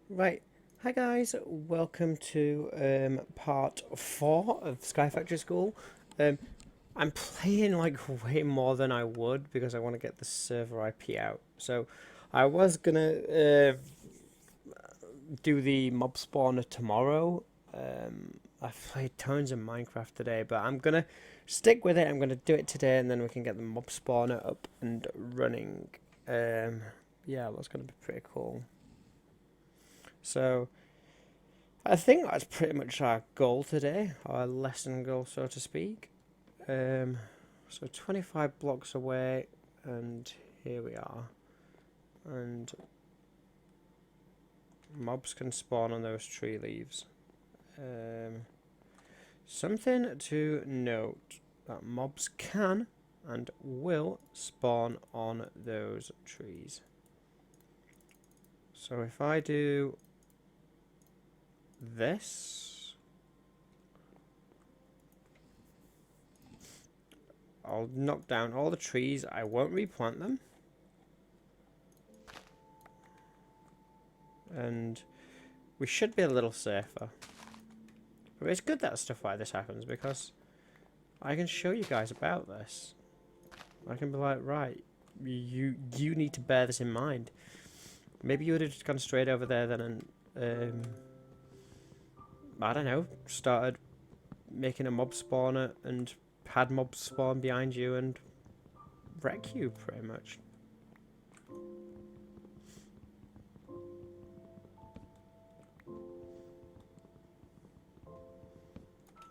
Right. Hi guys, welcome to part 4 of Sky Factory School. Um, I'm playing like way more than I would because I want to get the server IP out. So I was gonna do the mob spawner tomorrow. I've played tons of Minecraft today, but I'm gonna stick with it. I'm gonna do it today, and then we can get the mob spawner up and running. Yeah, that's gonna be pretty cool. So I think that's pretty much our goal today, our lesson goal, so to speak. Um, so 25 blocks away, and here we are. And mobs can spawn on those tree leaves. Something to note, that mobs can and will spawn on those trees. So if I do this, I'll knock down all the trees. I won't replant them. And we should be a little safer. But it's good that stuff like this happens because I can show you guys about this. I can be like, right, you need to bear this in mind. Maybe you would have just gone straight over there then and, I don't know, started making a mob spawner and had mobs spawn behind you and wreck you pretty much.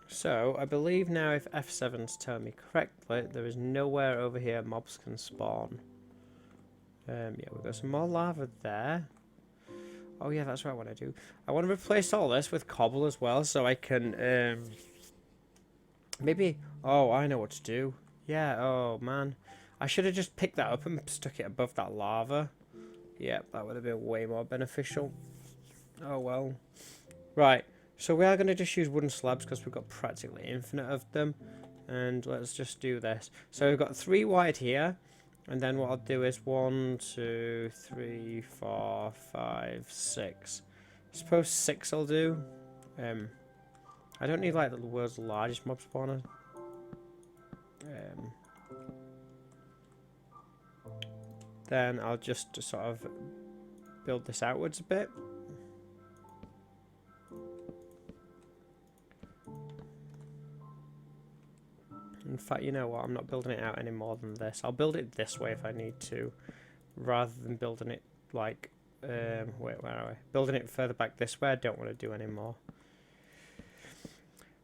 So, I believe now if F7's telling me correctly, there is nowhere over here mobs can spawn. Yeah, we've got some more lava there. Oh yeah, that's what I want to do. I want to replace all this with cobble as well, so I can, maybe... Oh, I know what to do. Yeah, oh man. I should have just picked that up and stuck it above that lava. Yeah, that would have been way more beneficial. Oh well. Right. So we are going to just use wooden slabs because we've got practically infinite of them. And let's just do this. So we've got 3 wide here. And then what I'll do is 1, 2, 3, 4, 5, 6. I suppose 6 I'll do. I don't need like the world's largest mob spawner. Then I'll just sort of build this outwards a bit. In fact, you know what? I'm not building it out any more than this. I'll build it this way if I need to, rather than building it like, wait, where are we? Building it further back this way, I don't want to do anymore.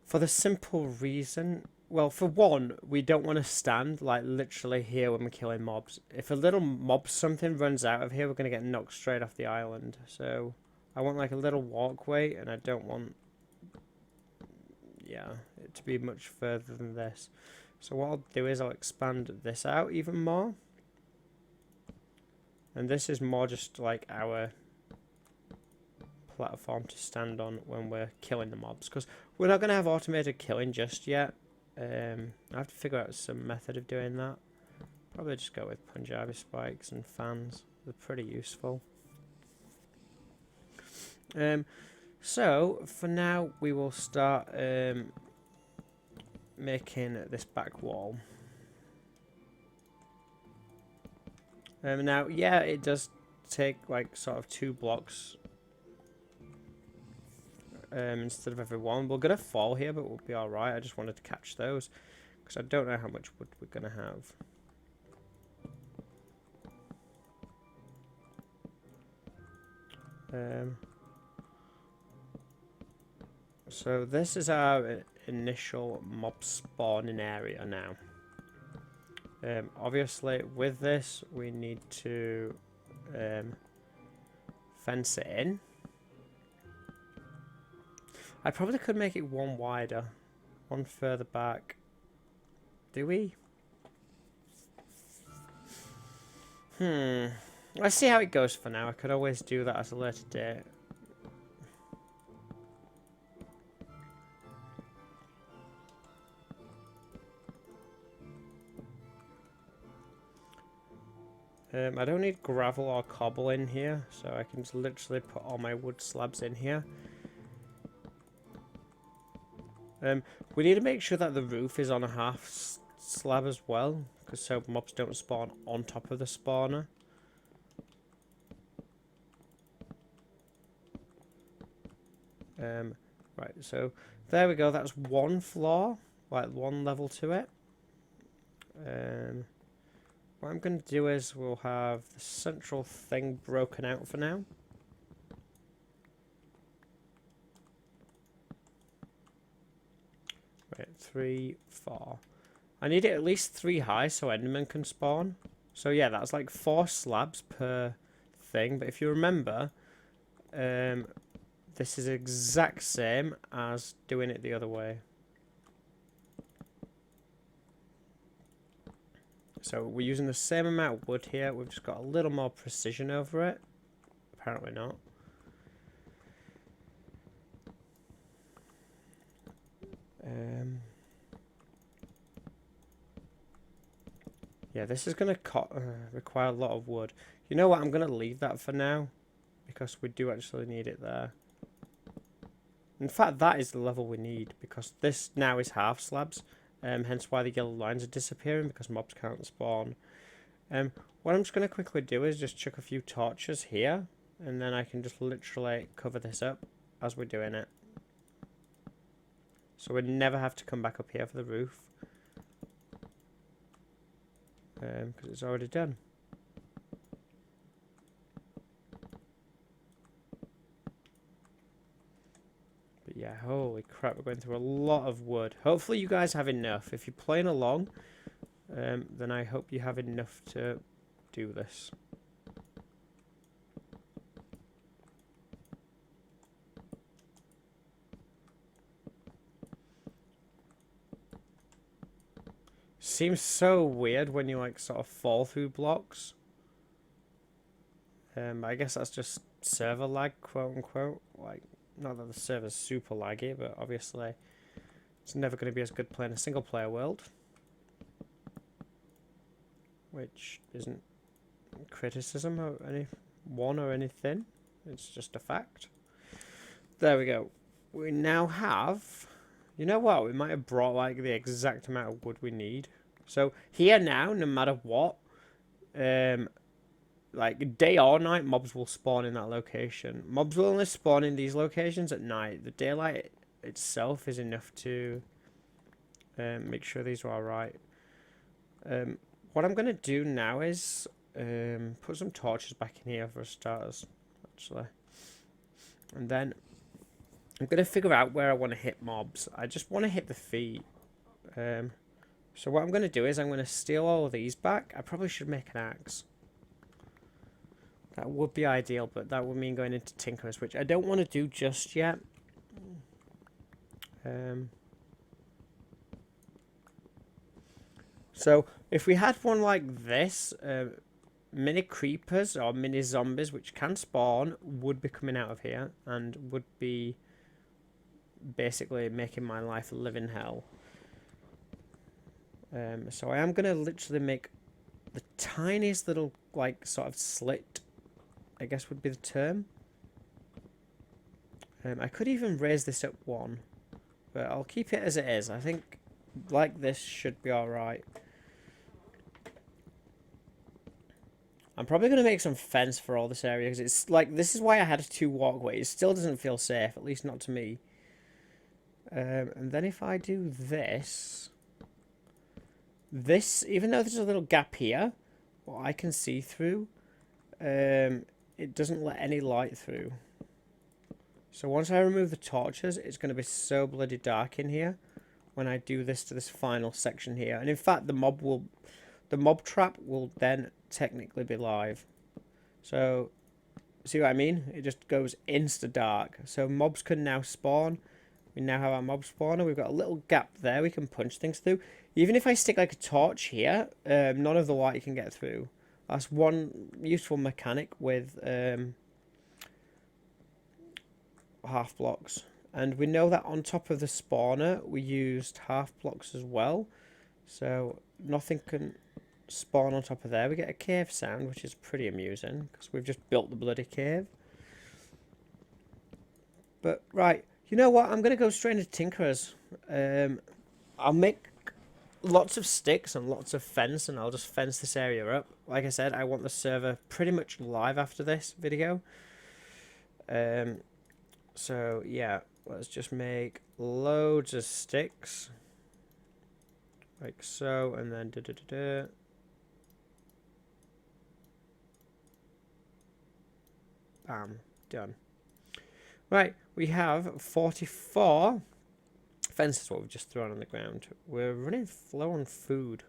For the simple reason, well, for one, we don't want to stand like literally here when we're killing mobs. If a little mob something runs out of here, we're going to get knocked straight off the island. So I want like a little walkway, and I don't want, yeah, it to be much further than this. So what I'll do is I'll expand this out even more. And this is more just like our platform to stand on when we're killing the mobs, because we're not going to have automated killing just yet. I have to figure out some method of doing that. Probably just go with Punjabi spikes and fans. They're pretty useful. So for now we will start making this back wall. Now, yeah, it does take like sort of 2 blocks instead of every one. We're gonna fall here, but we'll be all right. I just wanted to catch those because I don't know how much wood we're gonna have. So this is our initial mob spawning area now. Obviously, with this, we need to fence it in. I probably could make it 1 wider, 1 further back. Do we? Let's see how it goes for now. I could always do that at a later date. I don't need gravel or cobble in here, so I can just literally put all my wood slabs in here. We need to make sure that the roof is on a half slab as well, because so mobs don't spawn on top of the spawner. Right, so there we go. That's one floor, like one level to it. What I'm going to do is we'll have the central thing broken out for now. Right, 3, 4. I need it at least 3 high so Enderman can spawn. So yeah, that's like 4 slabs per thing. But if you remember, this is exact same as doing it the other way. So we're using the same amount of wood here. We've just got a little more precision over it. Apparently not. Yeah, this is going to require a lot of wood. You know what? I'm going to leave that for now, because we do actually need it there. In fact, that is the level we need, because this now is half slabs. Hence why the yellow lines are disappearing, because mobs can't spawn. What I'm just going to quickly do is just chuck a few torches here, and then I can just literally cover this up as we're doing it. So we never have to come back up here for the roof, because it's already done. But yeah, holy crap, we're going through a lot of wood. Hopefully you guys have enough. If you're playing along, then I hope you have enough to do this. Seems so weird when you like sort of fall through blocks. I guess that's just server lag, quote unquote. Like, not that the server's super laggy, but obviously it's never going to be as good playing a single player world, which isn't criticism of anyone or anything. It's just a fact. There we go. We now have, you know what, we might have brought like the exact amount of wood we need. So here now, no matter what, like day or night, mobs will spawn in that location. Mobs will only spawn in these locations at night. The daylight itself is enough to make sure these are alright. What I'm going to do now is put some torches back in here for starters, actually. And then I'm going to figure out where I want to hit mobs. I just want to hit the feet. So what I'm going to do is I'm going to steal all of these back. I probably should make an axe. That would be ideal, but that would mean going into Tinkerers, which I don't want to do just yet. So if we had one like this, mini creepers or mini zombies, which can spawn, would be coming out of here and would be basically making my life a living hell. So I am going to literally make the tiniest little, like, sort of slit, I guess would be the term. I could even raise this up 1, but I'll keep it as it is. I think like this should be alright. I'm probably going to make some fence for all this area, because it's like, this is why I had 2 walkways. It still doesn't feel safe, at least not to me. And then if I do this, even though there's a little gap here, what I can see through, it doesn't let any light through. So once I remove the torches, it's going to be so bloody dark in here when I do this to this final section here. And in fact, the mob trap will then technically be live. So, see what I mean? It just goes insta dark. So mobs can now spawn. We now have our mob spawner. We've got a little gap there we can punch things through. Even if I stick like a torch here, none of the light can get through. That's one useful mechanic with half blocks. And we know that on top of the spawner, we used half blocks as well. So nothing can spawn on top of there. We get a cave sound, which is pretty amusing, because we've just built the bloody cave. But, right, you know what? I'm going to go straight into Tinkerers. I'll make lots of sticks and lots of fence, and I'll just fence this area up. Like I said, I want the server pretty much live after this video. So, yeah, let's just make loads of sticks. Like so, and then bam, done. Right, we have 44 fences, what we've just thrown on the ground. We're running low on food,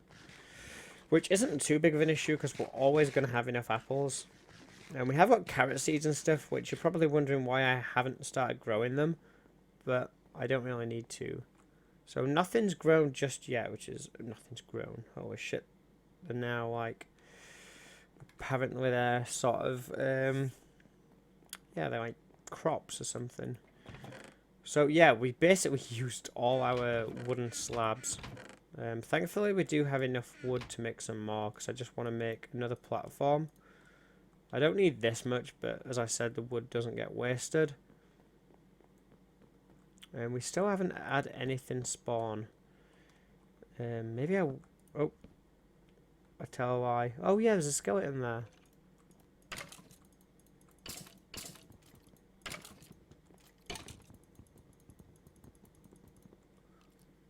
which isn't too big of an issue because we're always going to have enough apples. And we have got carrot seeds and stuff, which you're probably wondering why I haven't started growing them, but I don't really need to. So nothing's grown just yet, which is, nothing's grown. Holy shit. They're now like, apparently they're sort of, yeah, they're like crops or something. So yeah, we basically used all our wooden slabs. Thankfully we do have enough wood to make some more, because I just want to make another platform. I don't need this much, but as I said, the wood doesn't get wasted. And we still haven't had anything spawn. Maybe I tell a lie. Oh yeah, there's a skeleton there.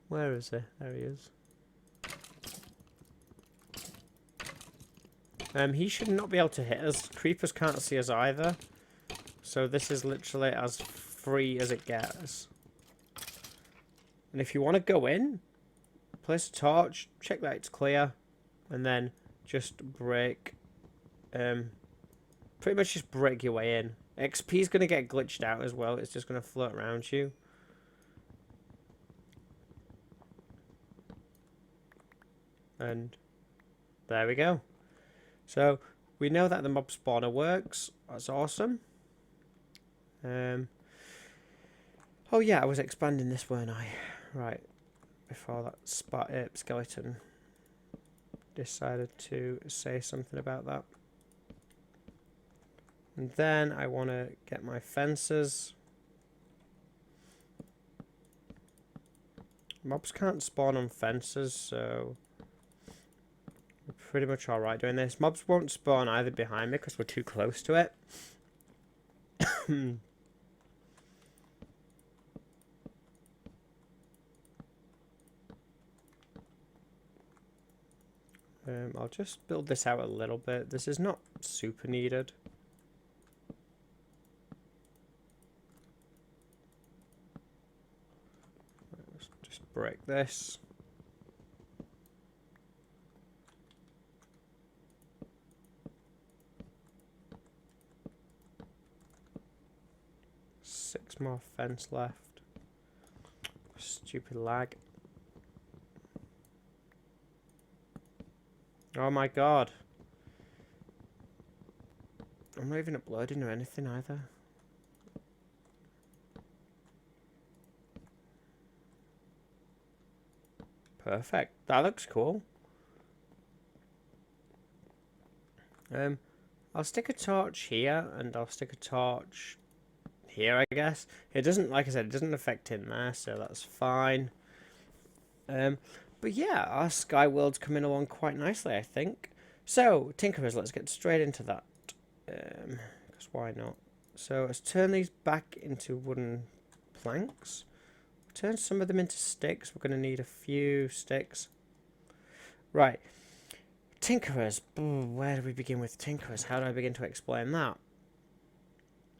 Where is he? There he is. He should not be able to hit us. Creepers can't see us either. So this is literally as free as it gets. And if you want to go in, place a torch, check that it's clear, and then just break, pretty much just break your way in. XP is going to get glitched out as well. It's just going to float around you. And there we go. So we know that the mob spawner works. That's awesome. Oh yeah, I was expanding this, weren't I? Right. Before that skeleton decided to say something about that. And then I want to get my fences. Mobs can't spawn on fences, so we're pretty much alright doing this. Mobs won't spawn either behind me because we're too close to it. I'll just build this out a little bit. This is not super needed. Let's just break this. Six more fence left. Stupid lag. Oh my god. I'm not even uploading or anything either. Perfect. That looks cool. I'll stick a torch here and I'll stick a torch here, I guess. It doesn't, like I said, it doesn't affect in there, so that's fine. But yeah, our sky world's coming along quite nicely, I think. So, Tinkerers, let's get straight into that. Because why not? So, let's turn these back into wooden planks. Turn some of them into sticks. We're going to need a few sticks. Right. Tinkerers. Where do we begin with Tinkerers? How do I begin to explain that?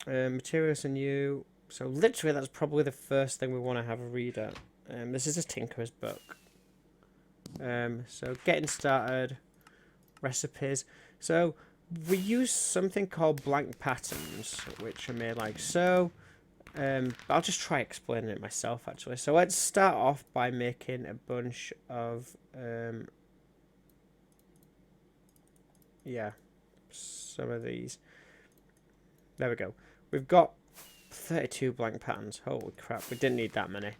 Materials are new. So, literally, that's probably the first thing we want to have a read at. This is a Tinkerer's book. So getting started, recipes. So we use something called blank patterns, which are made like so. I'll just try explaining it myself actually. So let's start off by making a bunch of yeah, some of these. There we go. We've got 32 blank patterns. Holy crap, we didn't need that many.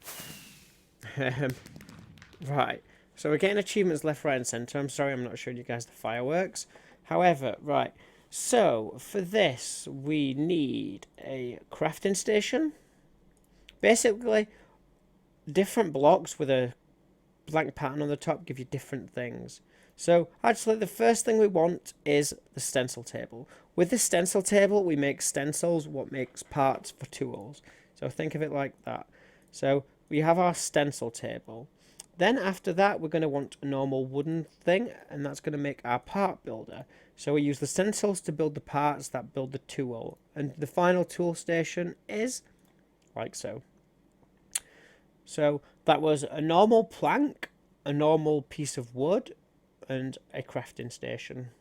Right. So we're getting achievements left, right, and centre. I'm sorry I'm not showing you guys the fireworks. However, right. So for this, we need a crafting station. Basically, different blocks with a blank pattern on the top give you different things. So actually, the first thing we want is the stencil table. With the stencil table, we make stencils, what makes parts for tools. So think of it like that. So we have our stencil table. Then after that, we're going to want a normal wooden thing, and that's going to make our part builder. So we use the stencils to build the parts that build the tool. And the final tool station is like so. So that was a normal plank, a normal piece of wood, and a crafting station.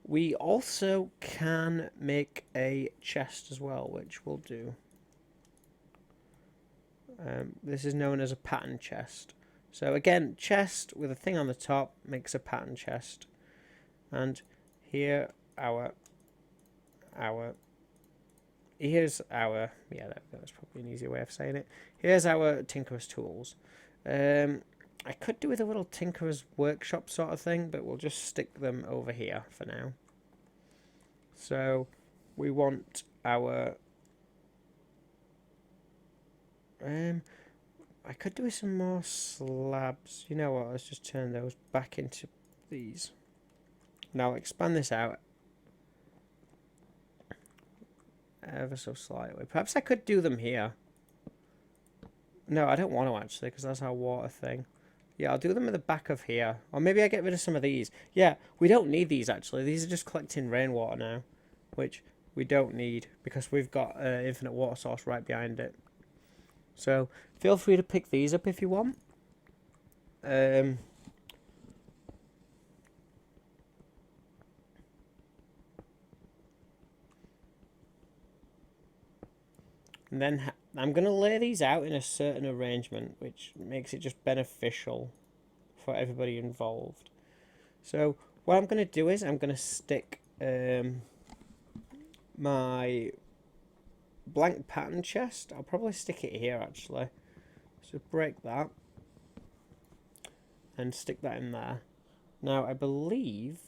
We also can make a chest as well, which we'll do. This is known as a pattern chest. So again, chest with a thing on the top makes a pattern chest. And here here's our, yeah, that's probably an easier way of saying it. Here's our Tinkerer's tools. I could do with a little Tinkerer's workshop sort of thing, but we'll just stick them over here for now. So we want our, I could do with some more slabs. You know what, let's just turn those back into these. Now I'll expand this out ever so slightly. Perhaps I could do them here. No, I don't want to actually, because that's our water thing. Yeah, I'll do them at the back of here. Or maybe I get rid of some of these. Yeah, we don't need these actually. These are just collecting rainwater now, which we don't need because we've got an infinite water source right behind it. So feel free to pick these up if you want. And then I'm going to lay these out in a certain arrangement, which makes it just beneficial for everybody involved. So what I'm going to do is I'm going to stick my blank pattern chest. I'll probably stick it here actually. So break that and stick that in there. Now I believe,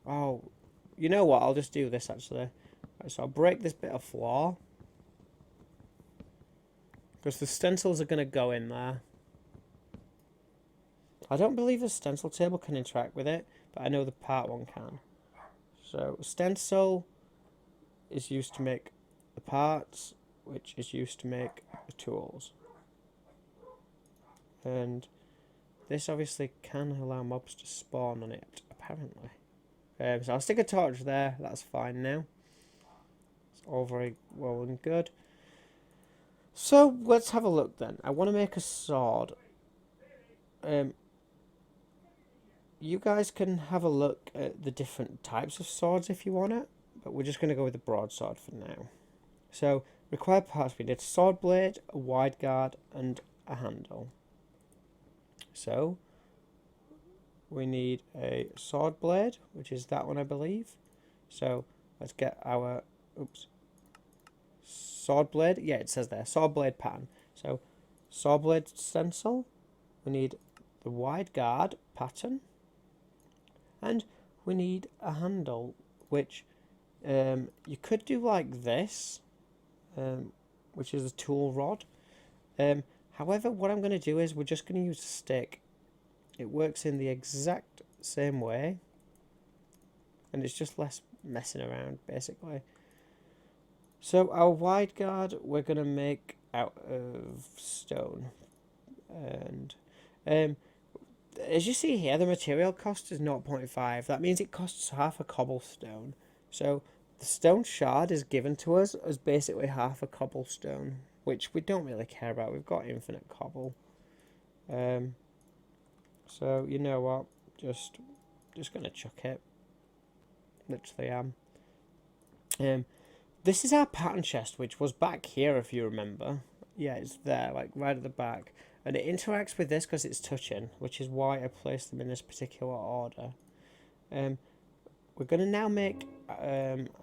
oh, you know what? I'll just do this actually. Right, so I'll break this bit of floor, because the stencils are going to go in there. I don't believe the stencil table can interact with it, but I know the part one can. So stencil is used to make the parts, which is used to make the tools. And this obviously can allow mobs to spawn on it, apparently. So I'll stick a torch there, that's fine now. It's all very well and good. So let's have a look then. I want to make a sword. You guys can have a look at the different types of swords if you want it, but we're just going to go with the broadsword for now. So required parts, we need a sword blade, a wide guard, and a handle. So we need a sword blade, which is that one I believe. So let's get our, oops. Sword blade, yeah, it says there, sword blade pattern. So sword blade stencil, we need the wide guard pattern, and we need a handle, which you could do like this, which is a tool rod. However, what I'm going to do is we're just going to use a stick. It works in the exact same way, and it's just less messing around basically. So our wide guard we're going to make out of stone. And as you see here, the material cost is 0.5. That means it costs half a cobblestone. So the stone shard is given to us as basically half a cobblestone, which we don't really care about. We've got infinite cobble. So you know what? Just going to chuck it. Literally am. This is our pattern chest, which was back here, if you remember. Yeah, it's there, like right at the back. And it interacts with this because it's touching, which is why I placed them in this particular order. We're going to now make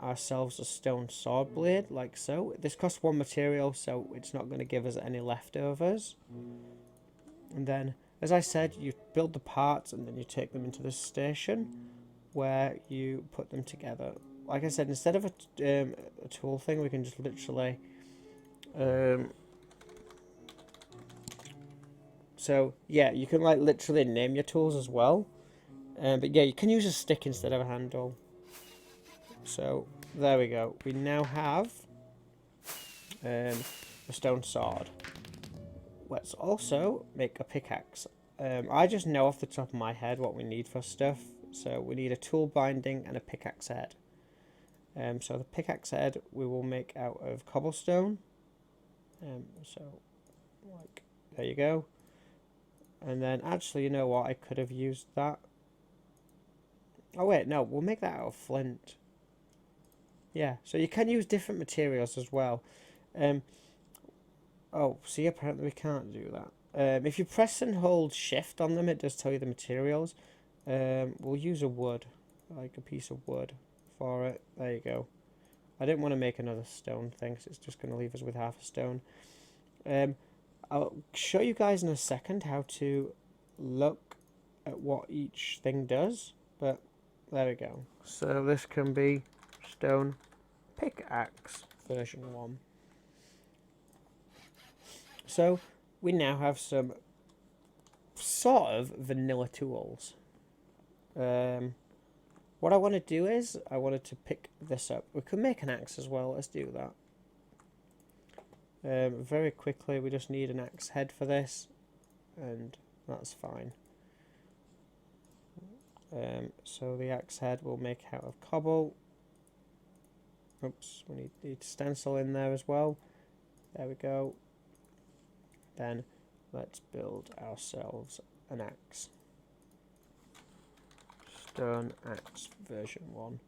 ourselves a stone sword blade, like so. This costs one material, so it's not going to give us any leftovers. And then, as I said, you build the parts and then you take them into the station where you put them together. Like I said, instead of a tool thing, we can just literally... so, yeah, you can like literally name your tools as well. But yeah, you can use a stick instead of a handle. So, there we go. We now have a stone sword. Let's also make a pickaxe. I just know off the top of my head what we need for stuff. So we need a tool binding and a pickaxe head. So the pickaxe head we will make out of cobblestone. So, like, there you go. And then, actually, you know what? I could have used that. Oh, wait, no. We'll make that out of flint. Yeah, so you can use different materials as well. Oh, see, apparently we can't do that. If you press and hold shift on them, it does tell you the materials. We'll use a wood, like a piece of wood for it. There you go. I didn't want to make another stone thing, because it's just going to leave us with half a stone. I'll show you guys in a second how to look at what each thing does, but there we go. So this can be stone pickaxe version 1. So we now have some sort of vanilla tools. What I want to do is, I wanted to pick this up. We could make an axe as well. Let's do that. Very quickly, we just need an axe head for this, and that's fine. So the axe head we'll make out of cobble. Oops, we need stencil in there as well. There we go. Then let's build ourselves an axe. Stone axe version 1.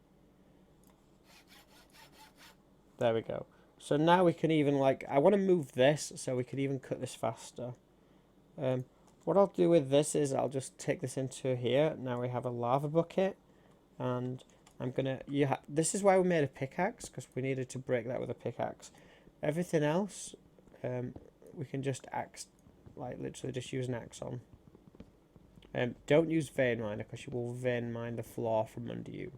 There we go. So now we can even, like, I want to move this so we can even cut this faster. What I'll do with this is I'll just take this into here. Now we have a lava bucket, and I'm gonna, this is why we made a pickaxe, because we needed to break that with a pickaxe. Everything else, we can just axe, like literally just use an axe on. Don't use vein miner, because you will vein mine the floor from under you.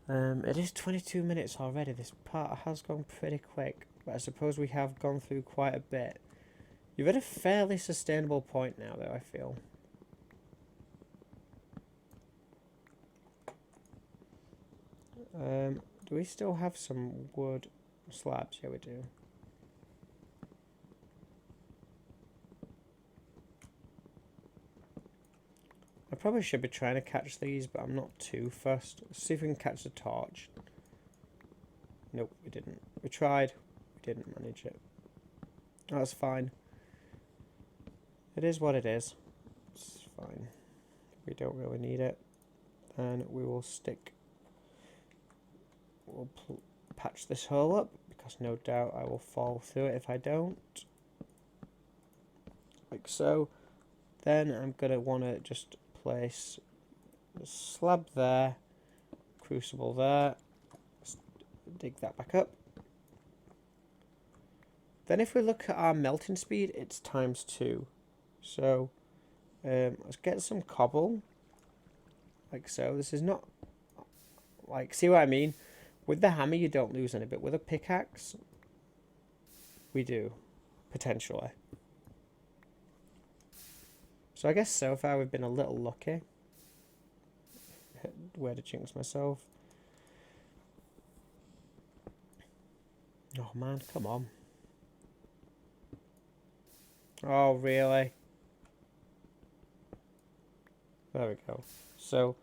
It is 22 minutes already. This part has gone pretty quick, but I suppose we have gone through quite a bit. You're at a fairly sustainable point now, though, I feel. Do we still have some wood slabs? Yeah, we do. I probably should be trying to catch these, but I'm not too fussed. Let's see if we can catch the torch. Nope, we didn't. We tried. We didn't manage it. That's fine. It is what it is. It's fine. We don't really need it. And we will stick... We'll patch this hole up, because no doubt I will fall through it if I don't. Like so. Then I'm going to want to just place a slab there, crucible there, dig that back up. Then if we look at our melting speed, it's ×2. So let's get some cobble, like so. This is not, like, see what I mean? With the hammer you don't lose any, but with a pickaxe we do, potentially. So I guess so far we've been a little lucky. Where to jinx myself. Oh man, come on. Oh really? There we go. So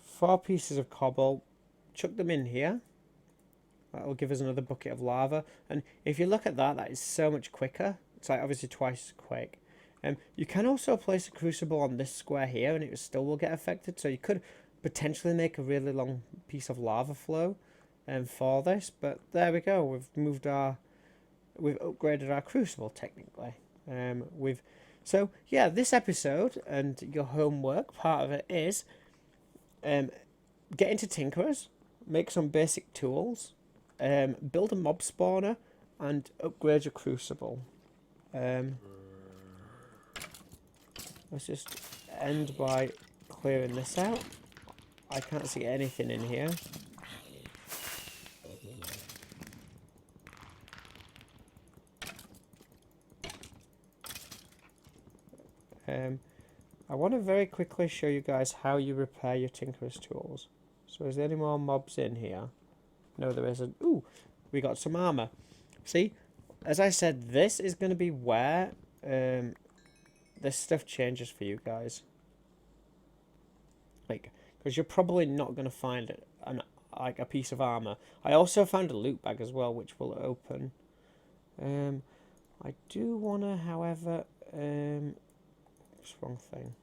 4 pieces of cobble. Chuck them in here. That'll give us another bucket of lava. And if you look at that, that is so much quicker. It's like obviously twice as quick. You can also place a crucible on this square here and it still will get affected. So you could potentially make a really long piece of lava flow for this. But there we go. We've upgraded our crucible technically. So yeah, this episode and your homework, part of it is get into Tinkerers, make some basic tools, build a mob spawner, and upgrade your crucible. Let's just end by clearing this out. I can't see anything in here. I want to very quickly show you guys how you repair your tinkerer's tools. So is there any more mobs in here? No, there isn't. Ooh, we got some armor. See, as I said, this is going to be where this stuff changes for you guys. Like, because you're probably not going to find like a piece of armor. I also found a loot bag as well, which will open. I do want to, however, what's the wrong thing?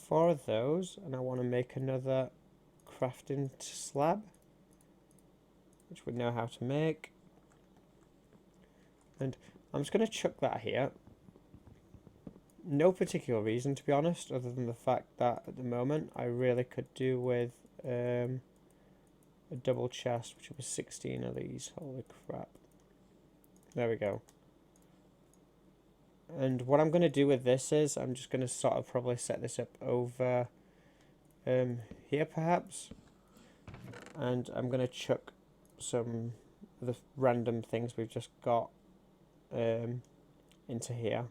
4 of those, and I want to make another crafting slab, which we know how to make. And I'm just going to chuck that here. No particular reason, to be honest, other than the fact that at the moment I really could do with a double chest, which was 16 of these. Holy crap. There we go. And what I'm going to do with this is I'm just going to sort of probably set this up over here perhaps. And I'm going to chuck some of the random things we've just got into here.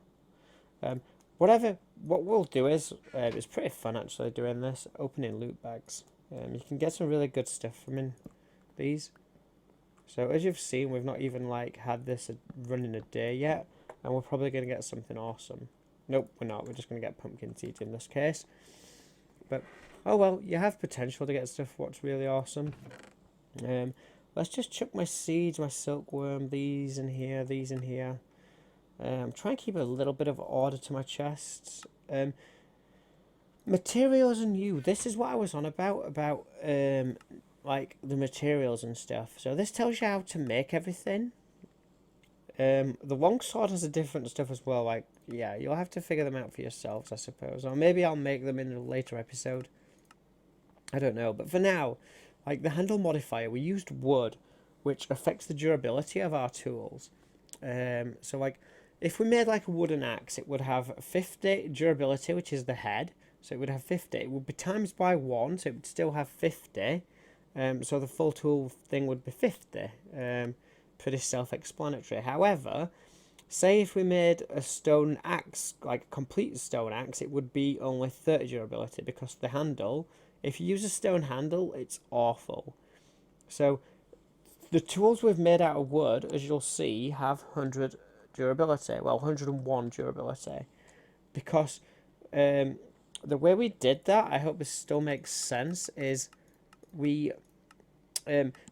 What we'll do is, it's pretty fun actually doing this, opening loot bags. You can get some really good stuff from in these. So as you've seen, we've not even like had this running a day yet, and we're probably going to get something awesome. Nope, we're not. We're just going to get pumpkin seeds in this case. But oh well, you have potential to get stuff what's really awesome. Let's just chuck my seeds, my silkworm, these in here, these in here. Try and keep a little bit of order to my chests. Materials and you. This is what I was on about like the materials and stuff. So this tells you how to make everything. The longsword has a different stuff as well. Like, yeah, you'll have to figure them out for yourselves, I suppose. Or maybe I'll make them in a later episode. I don't know. But for now, like the handle modifier, we used wood, which affects the durability of our tools. So like, if we made like a wooden axe, it would have 50 durability, which is the head. So it would have 50. It would be times by 1, so it would still have 50. So the full tool thing would be 50. Pretty self-explanatory. However, say if we made a stone axe, like a complete stone axe, it would be only 30 durability, because the handle, if you use a stone handle, it's awful. So the tools we've made out of wood, as you'll see, have 100 durability. Well, 101 durability. Because the way we did that, I hope this still makes sense, is we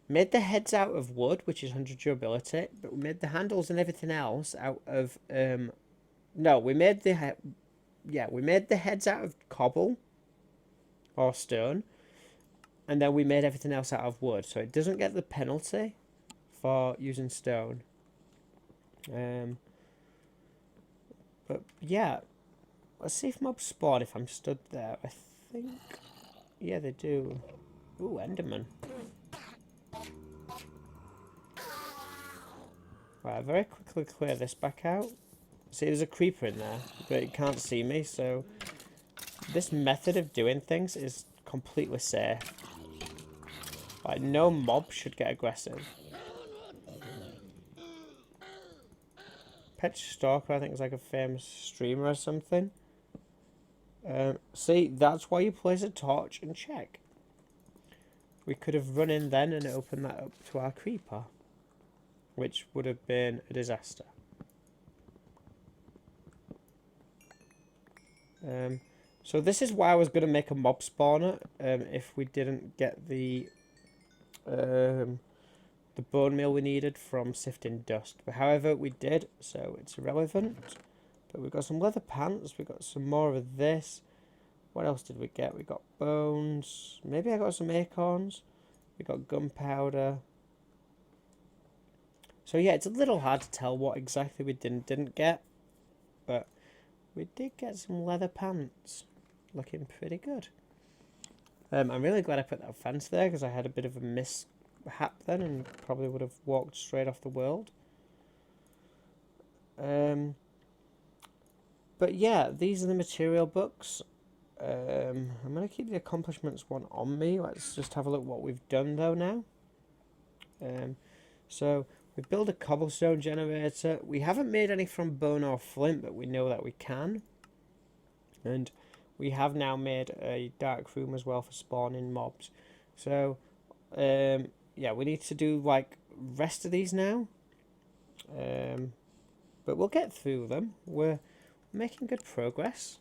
made the heads out of wood, which is 100 durability, but we made the handles and everything else out of no, we made the heads out of cobble or stone, and then we made everything else out of wood, so it doesn't get the penalty for using stone. But yeah, let's see if mobs spawn if I'm stood there. I think, yeah, they do. Ooh, Enderman. Right, very quickly clear this back out. See, there's a creeper in there, but it can't see me, so this method of doing things is completely safe. Like, no mob should get aggressive. Pet Stalker, I think, is like a famous streamer or something. See, that's why you place a torch and check. We could have run in then and opened that up to our creeper, which would have been a disaster. So this is why I was going to make a mob spawner if we didn't get the bone meal we needed from sifting dust. But however, we did, so it's irrelevant. But we got some leather pants, we got some more of this. What else did we get? We got bones. Maybe I got some acorns. We got gunpowder. So yeah, it's a little hard to tell what exactly we didn't get. But we did get some leather pants. Looking pretty good. I'm really glad I put that fence there, because I had a bit of a hap then and probably would have walked straight off the world. But yeah, these are the material books. I'm going to keep the accomplishments one on me. Let's just have a look what we've done though now. So we built a cobblestone generator. We haven't made any from bone or flint, but we know that we can. And we have now made a dark room as well for spawning mobs. So yeah, we need to do like rest of these now. But we'll get through them. We're making good progress.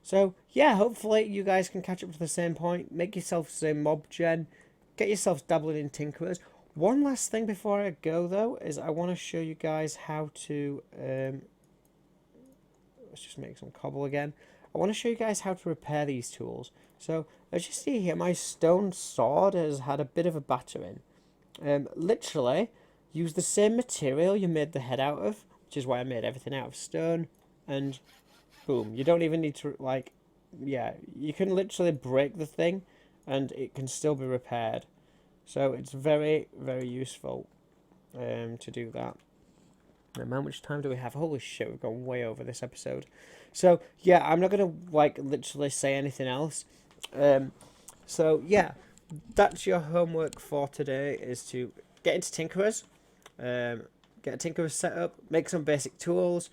So yeah, hopefully you guys can catch up to the same point. Make yourself some mob gen. Get yourselves dabbling in tinkerers. One last thing before I go though is I want to show you guys how to let's just make some cobble again. I want to show you guys how to repair these tools. So as you see here, my stone sword has had a bit of a battering. Literally use the same material you made the head out of, which is why I made everything out of stone, and boom, you don't even need to, like, yeah, you can literally break the thing and it can still be repaired. So it's very, very useful to do that. How much time do we have? Holy shit, we've gone way over this episode. So yeah, I'm not gonna like literally say anything else. So yeah, that's your homework for today, is to get into tinkerers, get a tinkerer set up, make some basic tools,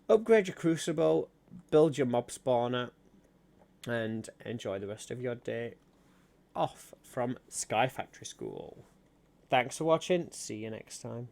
upgrade your crucible, build your mob spawner, and enjoy the rest of your day off from Sky Factory School. Thanks for watching. See you next time.